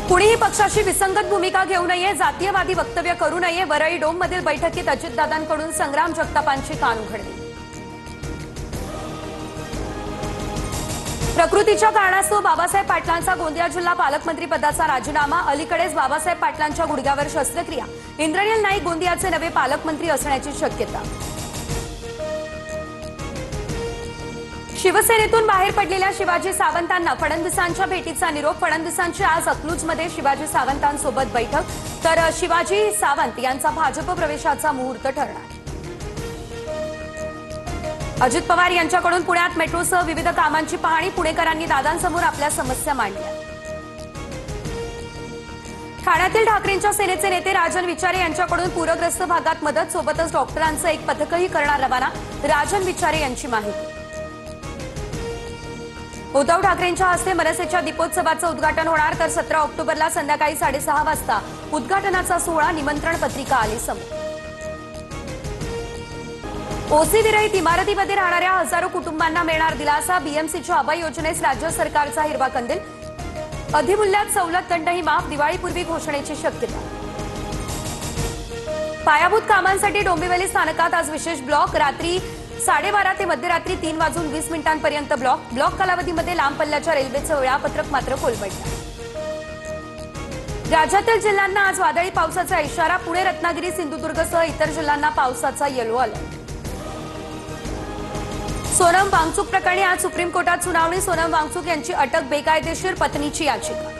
कुणीही पक्षाची विसंगत भूमिका घेऊ नये, जातीयवादी वक्तव्य करू नये. वरळी डोममधील बैठकीत अजितदादांकडून संग्राम जगतापांची कान उघडली. प्रकृतीच्या कारणास्तव बाबासाहेब पाटलांचा गोंदिया जिल्हा पालकमंत्री पदाचा राजीनामा. अलीकडेच बाबासाहेब पाटलांच्या गुडघ्यावर शस्त्रक्रिया. इंद्रनील नाईक गोंदियाचे नवे पालकमंत्री असण्याची शक्यता. शिवसेनेतून बाहेर पडलेल्या शिवाजी सावंतांना फडणवीसांच्या भेटीचा निरोप. फडणवीसांची आज अकलूजमध्ये शिवाजी सावंतांसोबत बैठक. तर शिवाजी सावंत यांचा भाजप प्रवेशाचा मुहूर्त ठरणार. अजित पवार यांच्याकडून पुण्यात मेट्रोसह विविध कामांची पाहणी. पुणेकरांनी दादांसमोर आपल्या समस्या मांडल्या. ठाण्यातील ठाकरेंच्या सेनेचे नेते राजन विचारे यांच्याकडून पूरग्रस्त भागात मदत. सोबतच डॉक्टरांचं एक पथकही करणार रवाना. राजन विचारे यांची माहिती. उद्धव ठाकरेंच्या हस्ते मनसेच्या दीपोत्सवाचं उद्घाटन होणार. तर 17 ऑक्टोबरला संध्याकाळी 6:30 वाजता उद्घाटनाचा सोहळा. निमंत्रण पत्रिका आली समोर. ओसी विरहित इमारतीमध्ये राहणाऱ्या हजारो कुटुंबांना मिळणार दिलासा. बीएमसीच्या अभय योजनेस राज्य सरकारचा हिरवा कंदील. अधिमूल्यात सवलत, दंडही माफ. दिवाळीपूर्वी घोषणेची शक्यता. पायाभूत कामांसाठी डोंबिवली स्थानकात आज विशेष ब्लॉक. रात्री 12:30 ते मध्यरात्री 3:20 ब्लॉक कालावधीमध्ये लांब पल्ल्याच्या रेल्वेचं वेळापत्रक मात्र कोलमडलं. राज्यातील जिल्ह्यांना आज वादळी पावसाचा इशारा. पुणे, रत्नागिरी, सिंधुदुर्गसह इतर जिल्ह्यांना पावसाचा येलो अलर्ट. सोनम वांगचूक प्रकरणी आज सुप्रीम कोर्टात सुनावणी. सोनम वांगचूक यांची अटक बेकायदेशीर, पत्नीची याचिका.